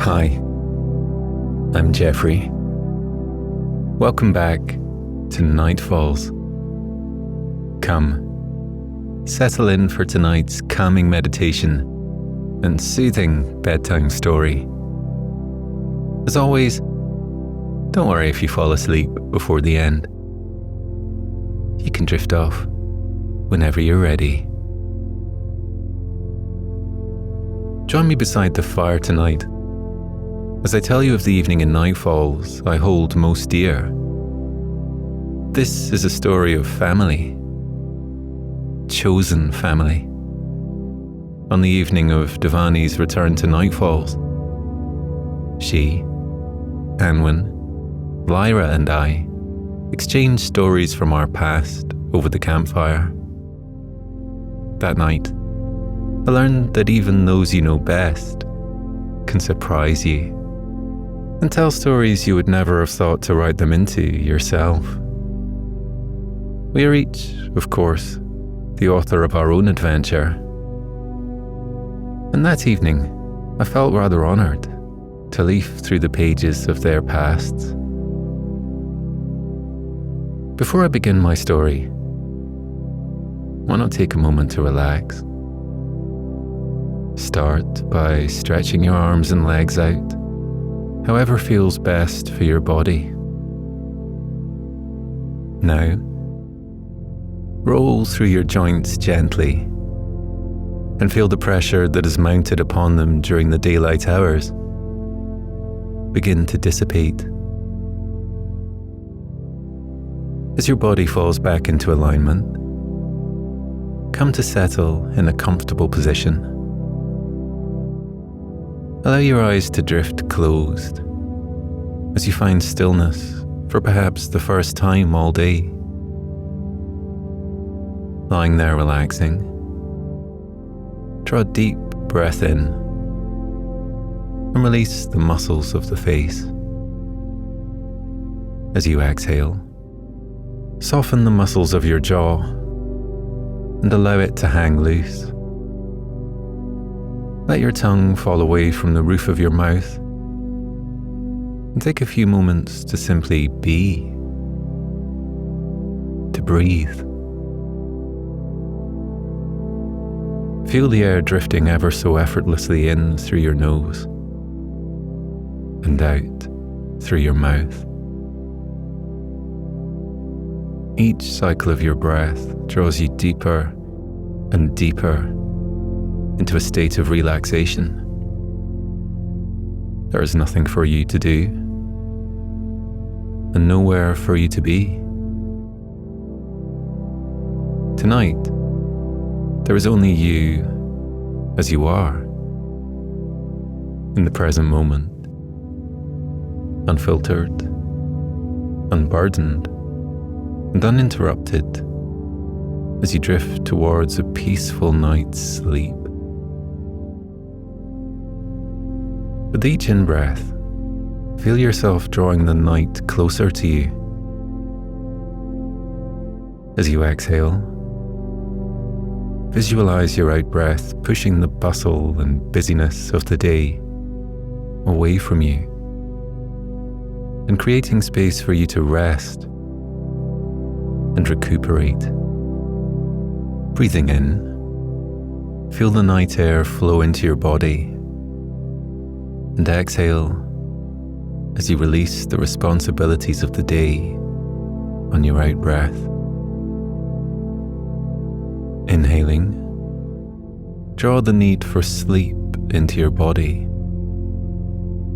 Hi, I'm Geoffrey. Welcome back to Nightfalls. Come, settle in for tonight's calming meditation and soothing bedtime story. As always, don't worry if you fall asleep before the end. You can drift off whenever you're ready. Join me beside the fire tonight as I tell you of the evening in Nightfalls I hold most dear. This is a story of family, chosen family. On the evening of Dhvani's return to Nightfalls, she, Anwen, Lyra and I exchanged stories from our past over the campfire. That night, I learned that even those you know best can surprise you and tell stories you would never have thought to write them into yourself. We are each, of course, the author of our own adventure. And that evening, I felt rather honoured to leaf through the pages of their pasts. Before I begin my story, why not take a moment to relax? Start by stretching your arms and legs out, however feels best for your body. Now, roll through your joints gently and feel the pressure that is mounted upon them during the daylight hours begin to dissipate. As your body falls back into alignment, come to settle in a comfortable position. Allow your eyes to drift closed as you find stillness for perhaps the first time all day. Lying there relaxing, draw a deep breath in and release the muscles of the face. As you exhale, soften the muscles of your jaw and allow it to hang loose. Let your tongue fall away from the roof of your mouth and take a few moments to simply be, to breathe. Feel the air drifting ever so effortlessly in through your nose and out through your mouth. Each cycle of your breath draws you deeper and deeper into a state of relaxation. There is nothing for you to do and nowhere for you to be. Tonight, there is only you as you are, in the present moment, unfiltered, unburdened, and uninterrupted as you drift towards a peaceful night's sleep. With each in-breath, feel yourself drawing the night closer to you. As you exhale, visualize your out-breath pushing the bustle and busyness of the day away from you and creating space for you to rest and recuperate. Breathing in, feel the night air flow into your body, and exhale as you release the responsibilities of the day on your out-breath. Inhaling, draw the need for sleep into your body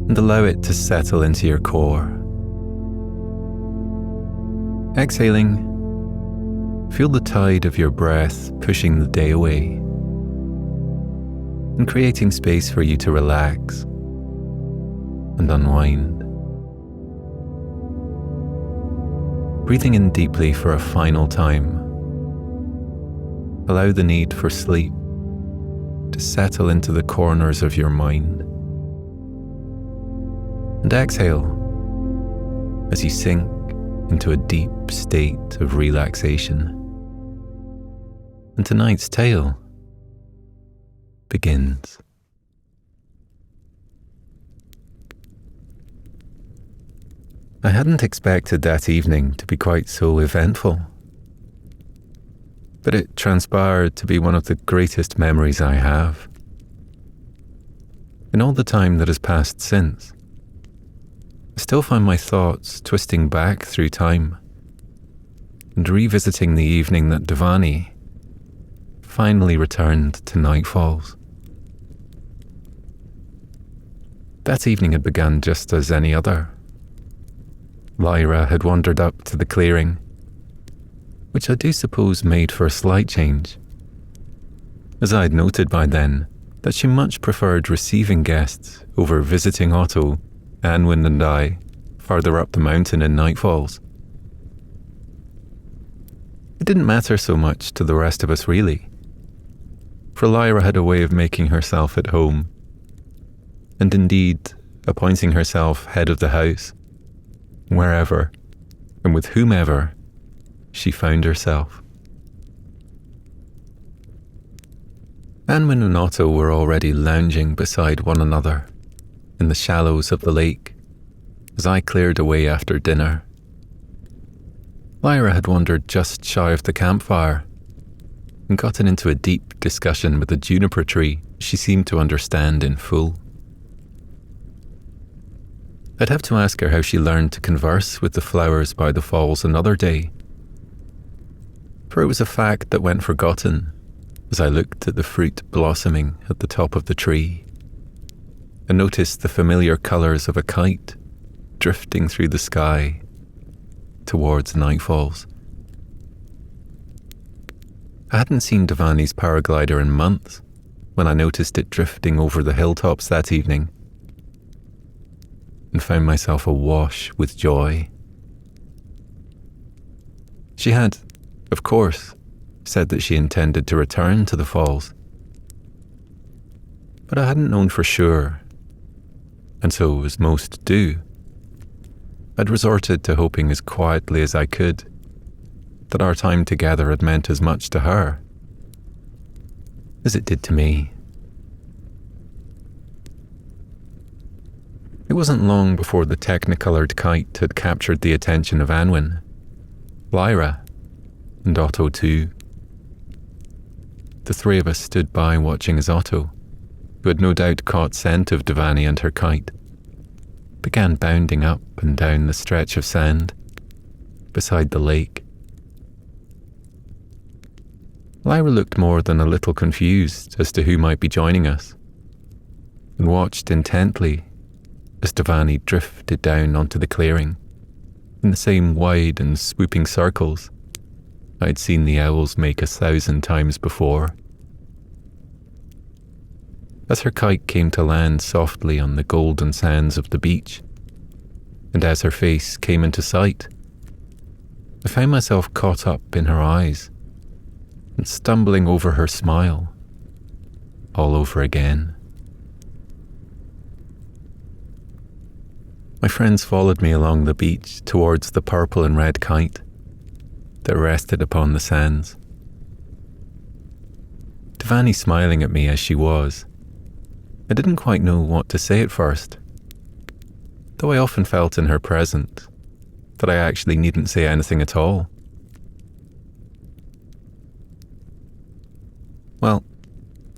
and allow it to settle into your core. Exhaling, feel the tide of your breath pushing the day away and creating space for you to relax and unwind. Breathing in deeply for a final time, allow the need for sleep to settle into the corners of your mind and exhale as you sink into a deep state of relaxation. And tonight's tale begins. I hadn't expected that evening to be quite so eventful, but it transpired to be one of the greatest memories I have. In all the time that has passed since, I still find my thoughts twisting back through time and revisiting the evening that Dhvani finally returned to Nightfalls. That evening had begun just as any other. Lyra had wandered up to the clearing, which I do suppose made for a slight change, as I had noted by then that she much preferred receiving guests over visiting Otto, Anwen and I further up the mountain in Nightfalls. It didn't matter so much to the rest of us really, for Lyra had a way of making herself at home, and indeed appointing herself head of the house, wherever and with whomever she found herself. Anwen and Otto were already lounging beside one another in the shallows of the lake as I cleared away after dinner. Lyra had wandered just shy of the campfire and gotten into a deep discussion with a juniper tree she seemed to understand in full. I'd have to ask her how she learned to converse with the flowers by the falls another day, for it was a fact that went forgotten as I looked at the fruit blossoming at the top of the tree and noticed the familiar colours of a kite drifting through the sky towards Nightfalls. I hadn't seen Dhvani's paraglider in months when I noticed it drifting over the hilltops that evening and found myself awash with joy. She had, of course, said that she intended to return to the falls, but I hadn't known for sure, and so, as most do, I'd resorted to hoping as quietly as I could that our time together had meant as much to her as it did to me. It wasn't long before the technicolored kite had captured the attention of Anwen, Lyra, and Otto too. The three of us stood by watching as Otto, who had no doubt caught scent of Dhvani and her kite, began bounding up and down the stretch of sand beside the lake. Lyra looked more than a little confused as to who might be joining us, and watched intently as Dhvani drifted down onto the clearing in the same wide and swooping circles I'd seen the owls make 1,000 times before. As her kite came to land softly on the golden sands of the beach, and as her face came into sight, I found myself caught up in her eyes and stumbling over her smile all over again. My friends followed me along the beach towards the purple and red kite that rested upon the sands. Dhvani smiling at me as she was, I didn't quite know what to say at first, though I often felt in her presence that I actually needn't say anything at all. "Well,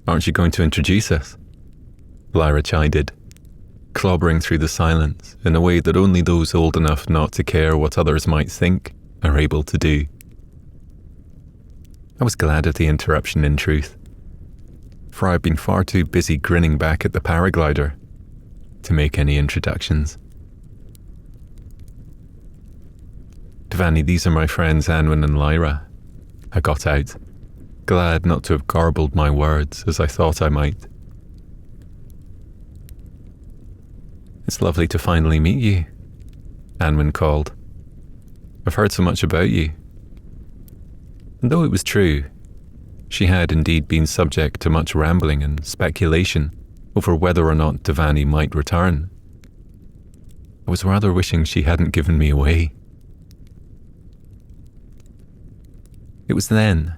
aren't you going to introduce us?" Lyra chided, clobbering through the silence in a way that only those old enough not to care what others might think are able to do. I was glad of the interruption in truth, for I had been far too busy grinning back at the paraglider to make any introductions. "Dhvani, these are my friends Anwen and Lyra," I got out, glad not to have garbled my words as I thought I might. "It's lovely to finally meet you," Anwen called. "I've heard so much about you." And though it was true, she had indeed been subject to much rambling and speculation over whether or not Dhvani might return, I was rather wishing she hadn't given me away. It was then,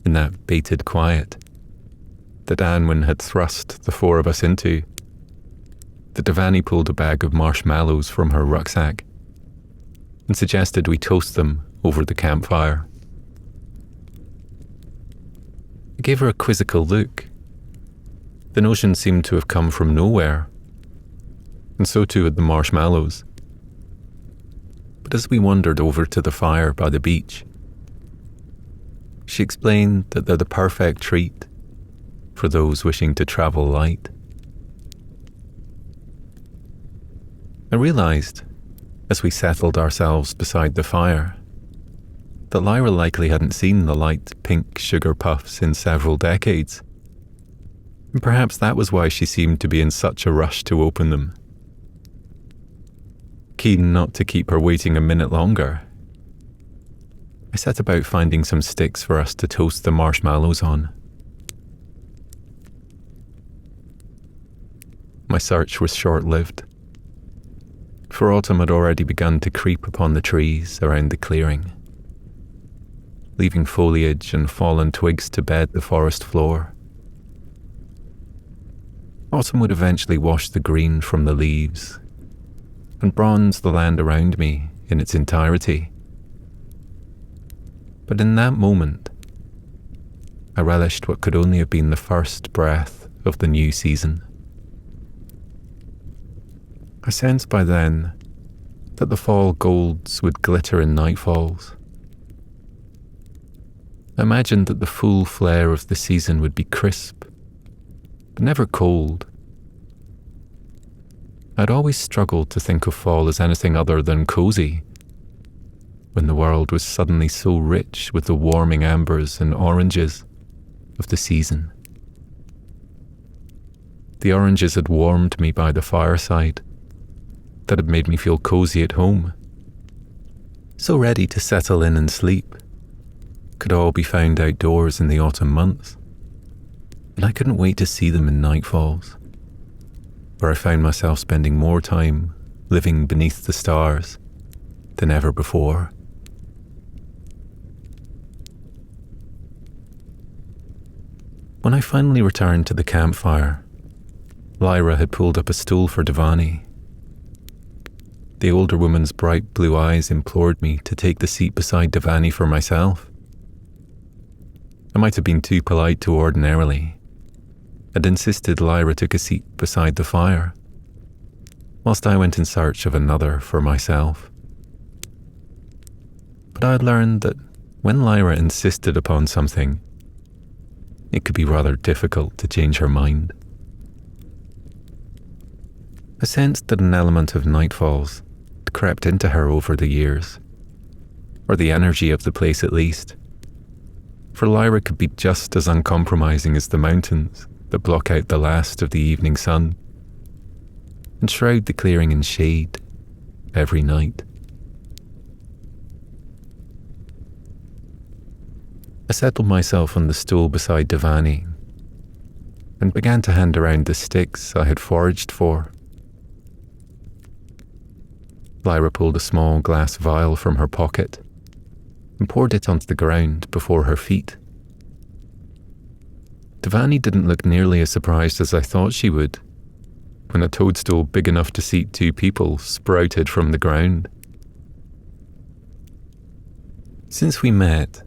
in that bated quiet, that Anwen had thrust the four of us into, that Dhvani pulled a bag of marshmallows from her rucksack and suggested we toast them over the campfire. I gave her a quizzical look. The notion seemed to have come from nowhere, and so too had the marshmallows. But as we wandered over to the fire by the beach, she explained that they're the perfect treat for those wishing to travel light. I realised, as we settled ourselves beside the fire, that Lyra likely hadn't seen the light pink sugar puffs in several decades. And perhaps that was why she seemed to be in such a rush to open them. Keen not to keep her waiting a minute longer, I set about finding some sticks for us to toast the marshmallows on. My search was short-lived, for autumn had already begun to creep upon the trees around the clearing, leaving foliage and fallen twigs to bed the forest floor. Autumn would eventually wash the green from the leaves and bronze the land around me in its entirety. But in that moment, I relished what could only have been the first breath of the new season. I sensed by then that the fall golds would glitter in nightfalls. I imagined that the full flare of the season would be crisp, but never cold. I'd always struggled to think of fall as anything other than cozy, when the world was suddenly so rich with the warming ambers and oranges of the season. The oranges had warmed me by the fireside, that had made me feel cozy at home, so ready to settle in and sleep, could all be found outdoors in the autumn months, and I couldn't wait to see them in Nightfalls, where I found myself spending more time living beneath the stars than ever before. When I finally returned to the campfire, Lyra had pulled up a stool for Dhvani. The older woman's bright blue eyes implored me to take the seat beside Dhvani for myself. I might have been too polite to ordinarily, and insisted Lyra took a seat beside the fire, whilst I went in search of another for myself. But I had learned that when Lyra insisted upon something, it could be rather difficult to change her mind. I sensed that an element of Nightfalls had crept into her over the years, or the energy of the place at least, for Lyra could be just as uncompromising as the mountains that block out the last of the evening sun and shroud the clearing in shade every night. I settled myself on the stool beside Dhvani and began to hand around the sticks I had foraged for. Lyra pulled a small glass vial from her pocket and poured it onto the ground before her feet. Dhvani didn't look nearly as surprised as I thought she would when a toadstool big enough to seat 2 people sprouted from the ground. Since we met,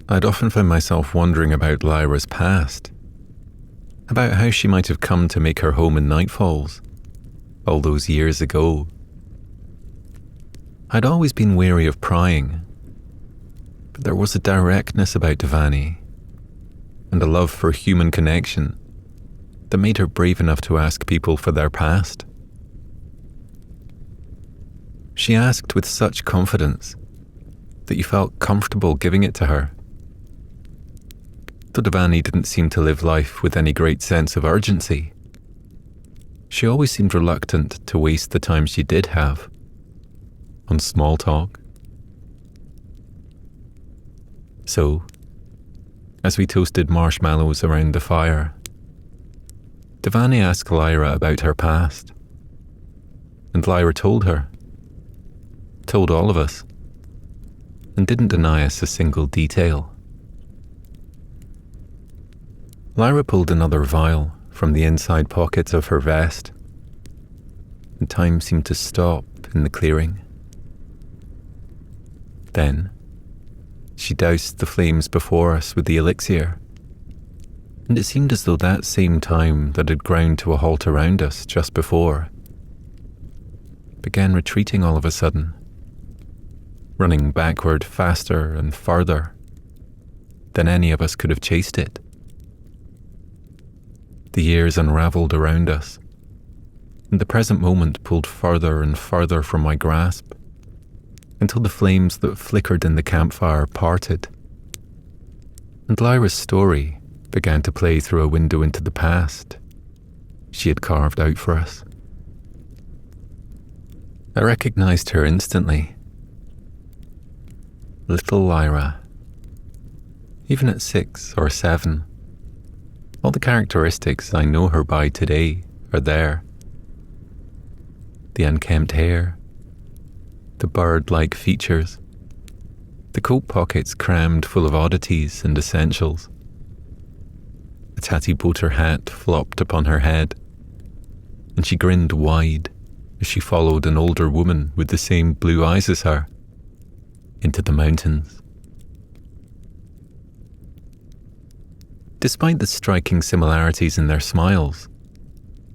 I'd often found myself wondering about Lyra's past, about how she might have come to make her home in Nightfalls all those years ago. I'd always been wary of prying, but there was a directness about Dhvani and a love for human connection that made her brave enough to ask people for their past. She asked with such confidence that you felt comfortable giving it to her. Though Dhvani didn't seem to live life with any great sense of urgency, she always seemed reluctant to waste the time she did have on small talk. So, as we toasted marshmallows around the fire, Dhvani asked Lyra about her past. and Lyra told her. Told all of us. And didn't deny us a single detail. Lyra pulled another vial from the inside pockets of her vest, and time seemed to stop in the clearing. Then, she doused the flames before us with the elixir, and it seemed as though that same time that had ground to a halt around us just before began retreating all of a sudden, running backward faster and farther than any of us could have chased it. The years unravelled around us, and the present moment pulled further and further from my grasp, until the flames that flickered in the campfire parted, and Lyra's story began to play through a window into the past she had carved out for us. I recognized her instantly. Little Lyra. Even at 6 or 7, all the characteristics I know her by today are there. The unkempt hair, the bird-like features, the coat pockets crammed full of oddities and essentials. A tatty boater hat flopped upon her head, and she grinned wide as she followed an older woman with the same blue eyes as her into the mountains. Despite the striking similarities in their smiles,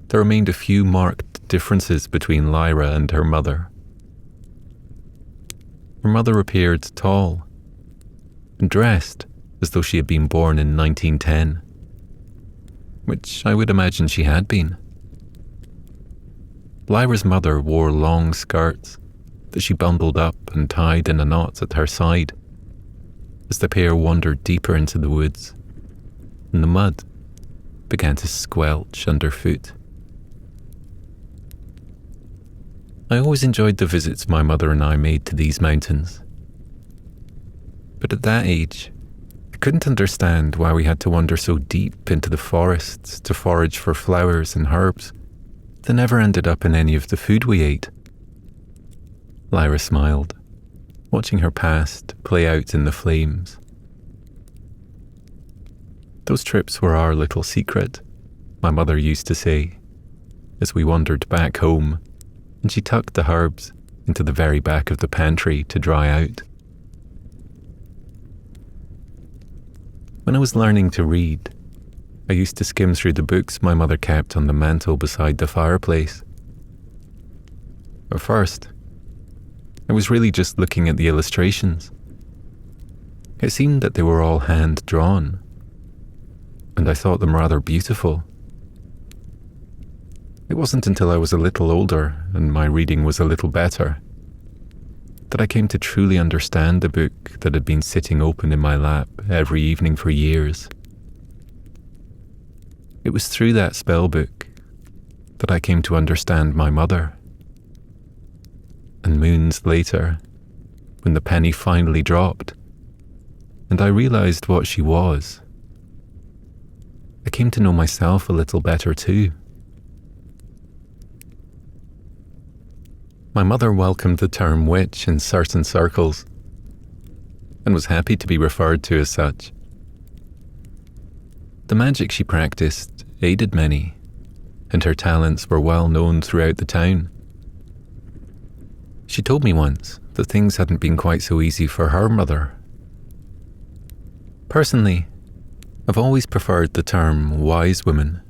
there remained a few marked differences between Lyra and her mother. Her mother appeared tall and dressed as though she had been born in 1910, which I would imagine she had been. Lyra's mother wore long skirts that she bundled up and tied in a knot at her side as the pair wandered deeper into the woods, and the mud began to squelch underfoot. I always enjoyed the visits my mother and I made to these mountains. But at that age, I couldn't understand why we had to wander so deep into the forests to forage for flowers and herbs that never ended up in any of the food we ate. Lyra smiled, watching her past play out in the flames. Those trips were our little secret, my mother used to say, as we wandered back home, and she tucked the herbs into the very back of the pantry to dry out. When I was learning to read, I used to skim through the books my mother kept on the mantel beside the fireplace. At first, I was really just looking at the illustrations. It seemed that they were all hand-drawn, and I thought them rather beautiful. It wasn't until I was a little older and my reading was a little better that I came to truly understand the book that had been sitting open in my lap every evening for years. It was through that spell book that I came to understand my mother. And moons later, when the penny finally dropped, and I realized what she was, I came to know myself a little better too. My mother welcomed the term witch in certain circles, and was happy to be referred to as such. The magic she practiced aided many, and her talents were well known throughout the town. She told me once that things hadn't been quite so easy for her mother. Personally, I've always preferred the term wise woman,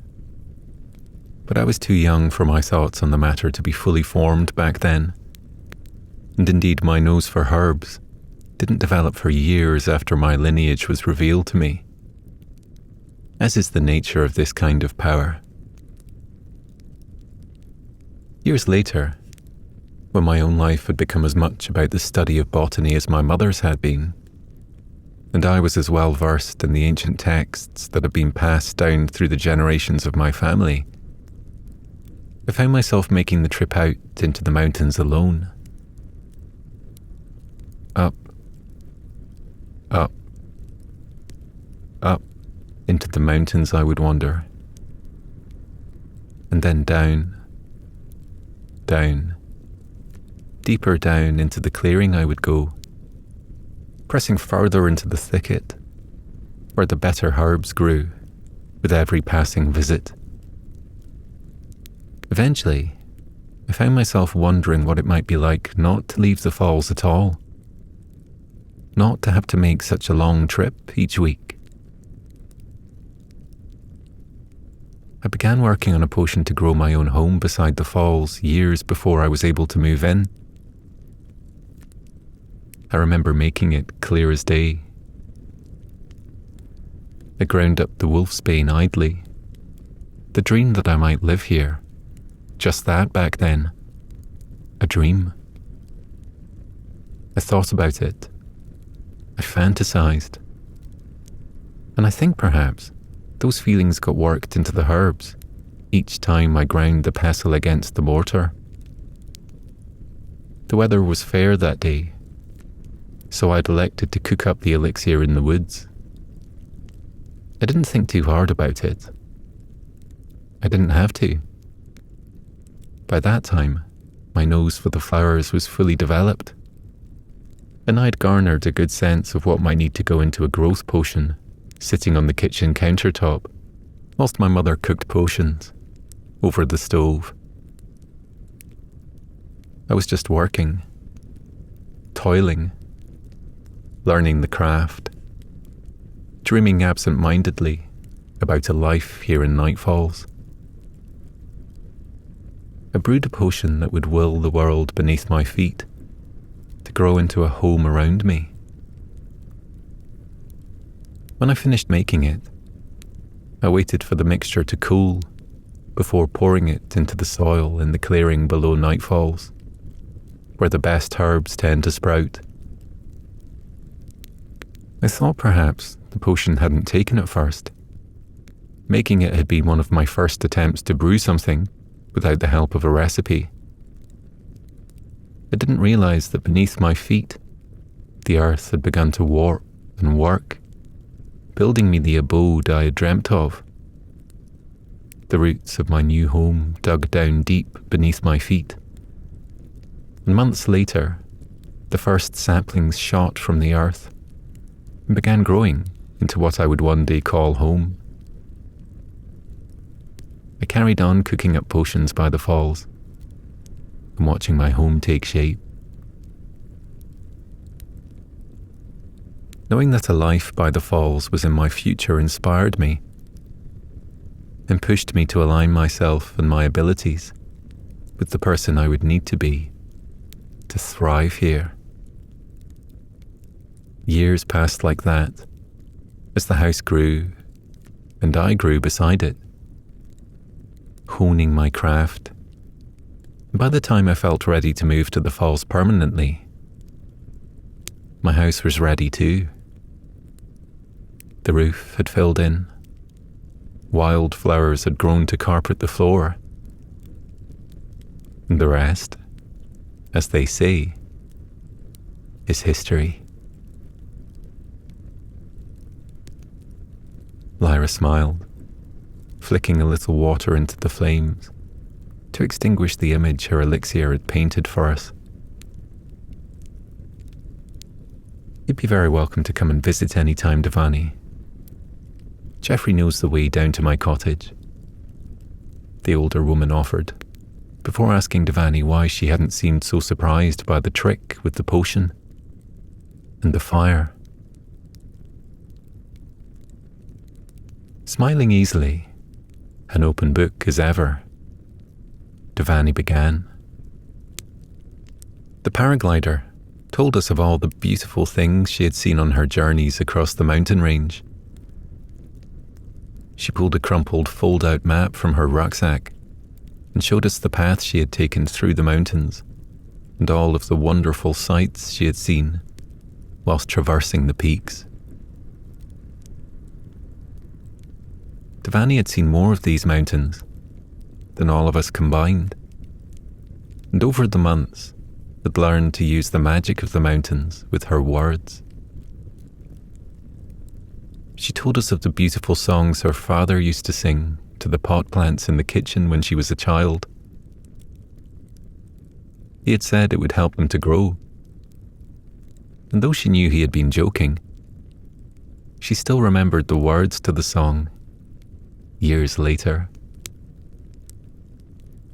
but I was too young for my thoughts on the matter to be fully formed back then, and indeed my nose for herbs didn't develop for years after my lineage was revealed to me, as is the nature of this kind of power. Years later, when my own life had become as much about the study of botany as my mother's had been, and I was as well versed in the ancient texts that had been passed down through the generations of my family, I found myself making the trip out into the mountains alone. Up, up, up into the mountains I would wander, and then down, down, deeper down into the clearing I would go, pressing further into the thicket, where the better herbs grew with every passing visit. Eventually, I found myself wondering what it might be like not to leave the falls at all, not to have to make such a long trip each week. I began working on a potion to grow my own home beside the falls years before I was able to move in. I remember making it clear as day. I ground up the wolfsbane idly, the dream that I might live here. Just that back then. A dream. I thought about it. I fantasized. And I think perhaps those feelings got worked into the herbs each time I ground the pestle against the mortar. The weather was fair that day, so I'd elected to cook up the elixir in the woods. I didn't think too hard about it. I didn't have to. By that time, my nose for the flowers was fully developed, and I'd garnered a good sense of what might need to go into a growth potion, sitting on the kitchen countertop, whilst my mother cooked potions over the stove. I was just working, toiling, learning the craft, dreaming absent-mindedly about a life here in Nightfalls. I brewed a potion that would will the world beneath my feet to grow into a home around me. When I finished making it, I waited for the mixture to cool before pouring it into the soil in the clearing below Nightfalls, where the best herbs tend to sprout. I thought perhaps the potion hadn't taken at first. Making it had been one of my first attempts to brew something without the help of a recipe. I didn't realize that beneath my feet, the earth had begun to warp and work, building me the abode I had dreamt of. The roots of my new home dug down deep beneath my feet. And months later, the first saplings shot from the earth and began growing into what I would one day call home. I carried on cooking up potions by the falls and watching my home take shape. Knowing that a life by the falls was in my future inspired me and pushed me to align myself and my abilities with the person I would need to be to thrive here. Years passed like that as the house grew and I grew beside it, honing my craft. By the time I felt ready to move to the falls permanently, my house was ready too. The roof had filled in. Wildflowers had grown to carpet the floor. And the rest, as they say, is history. Lyra smiled, flicking a little water into the flames to extinguish the image her elixir had painted for us. You'd be very welcome to come and visit any time, Dhvani. Geoffrey knows the way down to my cottage, the older woman offered, before asking Dhvani why she hadn't seemed so surprised by the trick with the potion and the fire. Smiling easily, an open book as ever, Dhvani began. The paraglider told us of all the beautiful things she had seen on her journeys across the mountain range. She pulled a crumpled fold-out map from her rucksack and showed us the path she had taken through the mountains and all of the wonderful sights she had seen whilst traversing the peaks. Dhvani had seen more of these mountains than all of us combined, and over the months had learned to use the magic of the mountains with her words. She told us of the beautiful songs her father used to sing to the pot plants in the kitchen when she was a child. He had said it would help them to grow. And though she knew he had been joking, she still remembered the words to the song years later.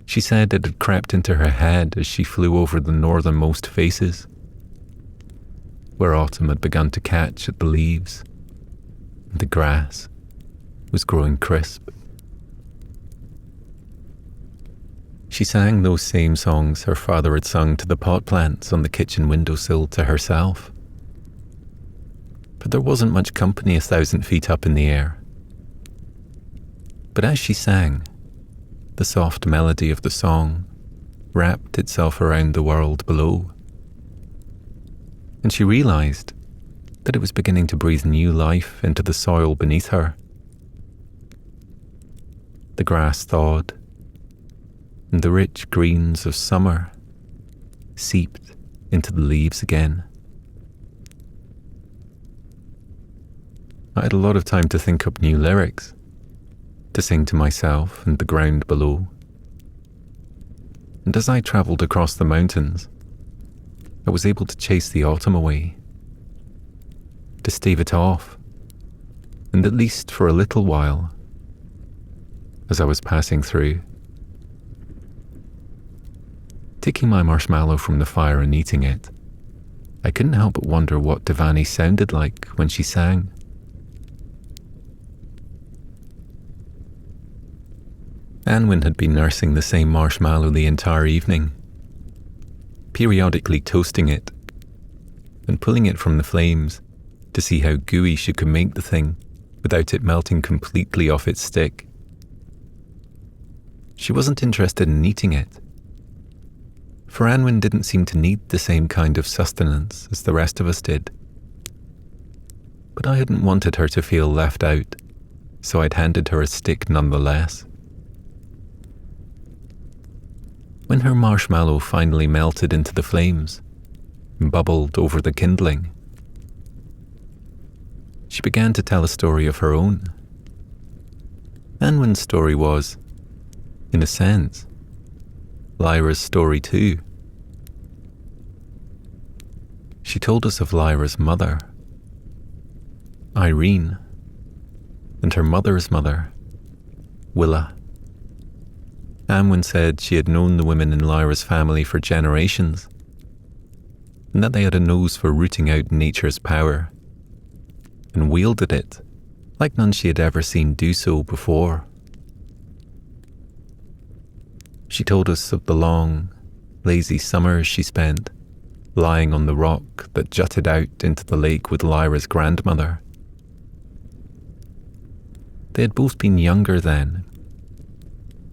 She said it had crept into her head as she flew over the northernmost faces, where autumn had begun to catch at the leaves, and the grass was growing crisp. She sang those same songs her father had sung to the pot plants on the kitchen windowsill to herself. But there wasn't much company 1,000 feet up in the air. But as she sang, the soft melody of the song wrapped itself around the world below. And she realized that it was beginning to breathe new life into the soil beneath her. The grass thawed, and the rich greens of summer seeped into the leaves again. I had a lot of time to think up new lyrics, to sing to myself and the ground below. And as I travelled across the mountains, I was able to chase the autumn away, to stave it off, and at least for a little while, as I was passing through. Taking my marshmallow from the fire and eating it, I couldn't help but wonder what Dhvani sounded like when she sang. Anwen had been nursing the same marshmallow the entire evening, periodically toasting it and pulling it from the flames to see how gooey she could make the thing without it melting completely off its stick. She wasn't interested in eating it, for Anwen didn't seem to need the same kind of sustenance as the rest of us did. But I hadn't wanted her to feel left out, so I'd handed her a stick nonetheless. When her marshmallow finally melted into the flames and bubbled over the kindling, she began to tell a story of her own. Anwen's story was, in a sense, Lyra's story too. She told us of Lyra's mother, Irene, and her mother's mother, Willa. Anwen said she had known the women in Lyra's family for generations, and that they had a nose for rooting out nature's power, and wielded it like none she had ever seen do so before. She told us of the long, lazy summers she spent lying on the rock that jutted out into the lake with Lyra's grandmother. They had both been younger then,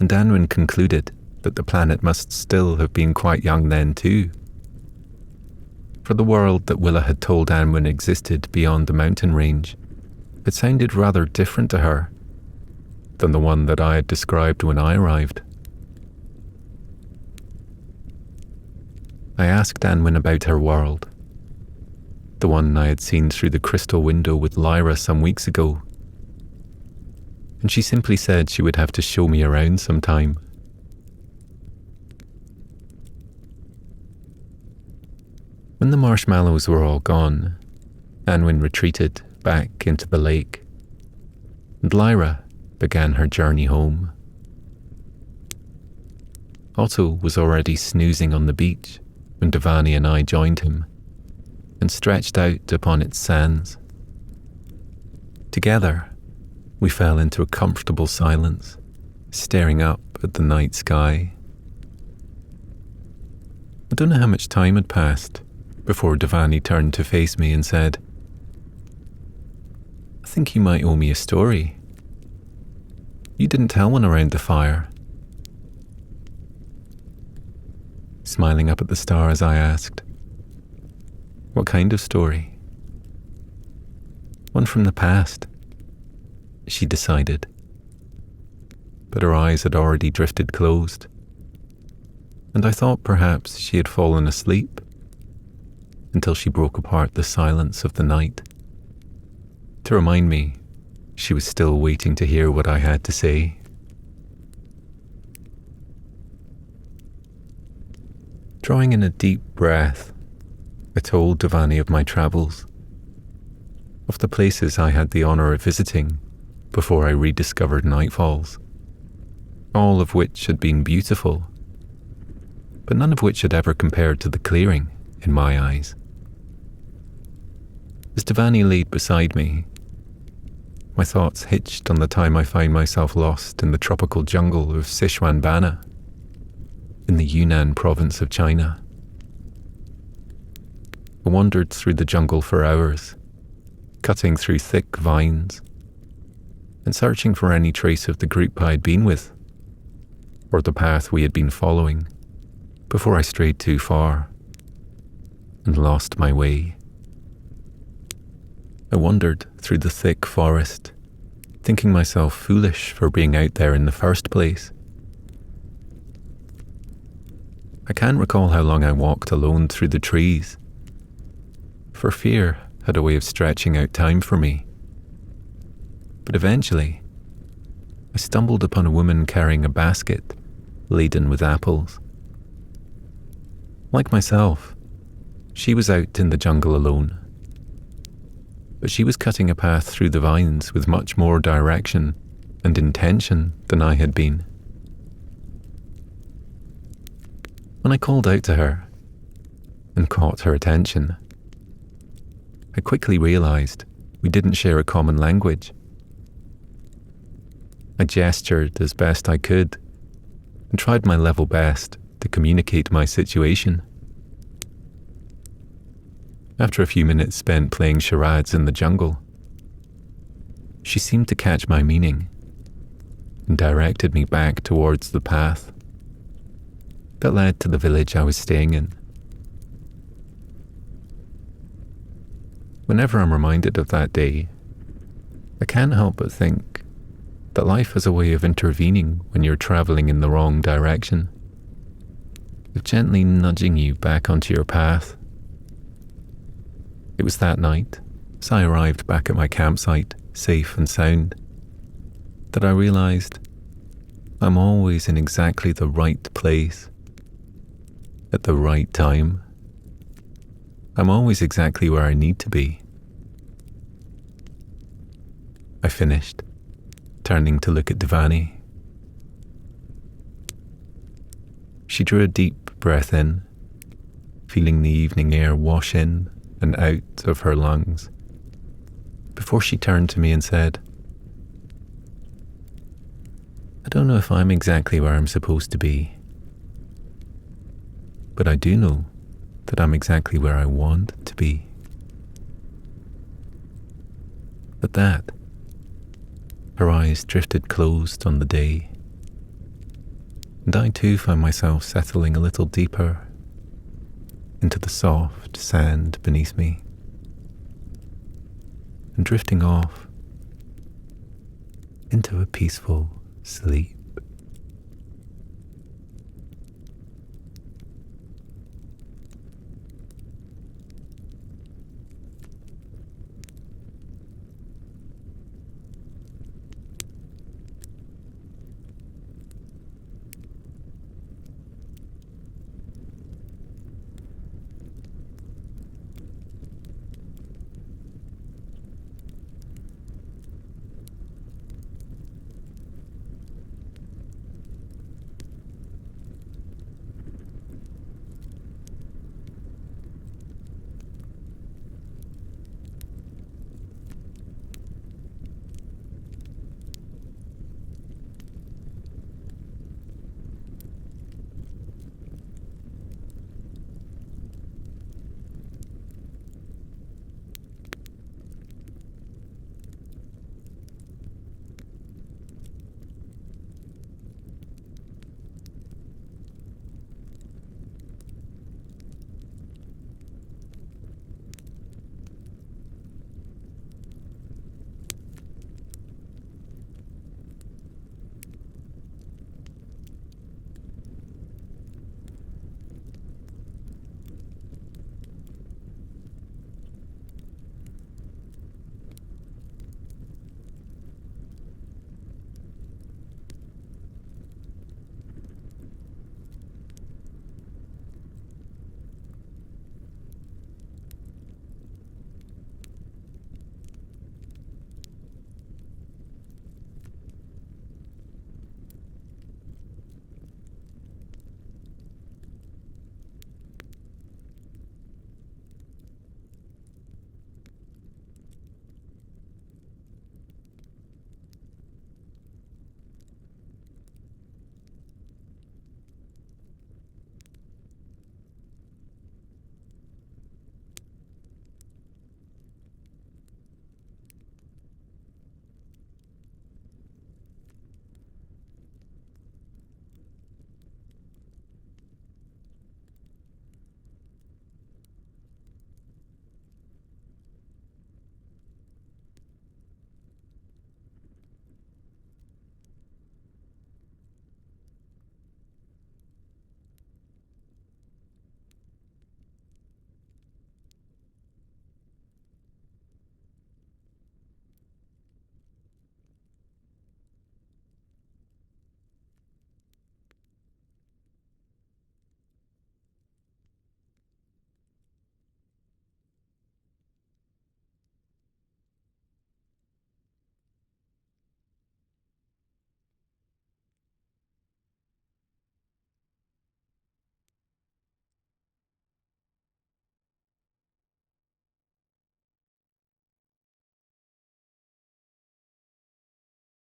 and Anwen concluded that the planet must still have been quite young then too. For the world that Willa had told Anwen existed beyond the mountain range, it sounded rather different to her than the one that I had described when I arrived. I asked Anwen about her world, the one I had seen through the crystal window with Lyra some weeks ago, and she simply said she would have to show me around sometime. When the marshmallows were all gone, Anwen retreated back into the lake, and Lyra began her journey home. Otto was already snoozing on the beach when Dhvani and I joined him and stretched out upon its sands. Together, we fell into a comfortable silence, staring up at the night sky. I don't know how much time had passed before Dhvani turned to face me and said, "I think you might owe me a story. You didn't tell one around the fire." Smiling up at the stars, I asked, "What kind of story?" "One from the past," she decided, but her eyes had already drifted closed, and I thought perhaps she had fallen asleep until she broke apart the silence of the night to remind me she was still waiting to hear what I had to say. Drawing in a deep breath, I told Dhvani of my travels, of the places I had the honour of visiting before I rediscovered Nightfalls, all of which had been beautiful, but none of which had ever compared to the clearing in my eyes. As Dhvani laid beside me, my thoughts hitched on the time I found myself lost in the tropical jungle of Sichuanbana, in the Yunnan province of China. I wandered through the jungle for hours, cutting through thick vines and searching for any trace of the group I had been with, or the path we had been following, before I strayed too far and lost my way. I wandered through the thick forest, thinking myself foolish for being out there in the first place. I can't recall how long I walked alone through the trees, for fear had a way of stretching out time for me. But eventually, I stumbled upon a woman carrying a basket laden with apples. Like myself, she was out in the jungle alone, but she was cutting a path through the vines with much more direction and intention than I had been. When I called out to her and caught her attention, I quickly realized we didn't share a common language. I gestured as best I could and tried my level best to communicate my situation. After a few minutes spent playing charades in the jungle, she seemed to catch my meaning and directed me back towards the path that led to the village I was staying in. Whenever I'm reminded of that day, I can't help but think that life has a way of intervening when you're traveling in the wrong direction, of gently nudging you back onto your path. It was that night, as I arrived back at my campsite, safe and sound, that I realized I'm always in exactly the right place, at the right time. I'm always exactly where I need to be. I finished, turning to look at Dhvani. She drew a deep breath in, feeling the evening air wash in and out of her lungs, before she turned to me and said, "I don't know if I'm exactly where I'm supposed to be, but I do know that I'm exactly where I want to be." At that, her eyes drifted closed on the day, and I too found myself settling a little deeper into the soft sand beneath me, and drifting off into a peaceful sleep.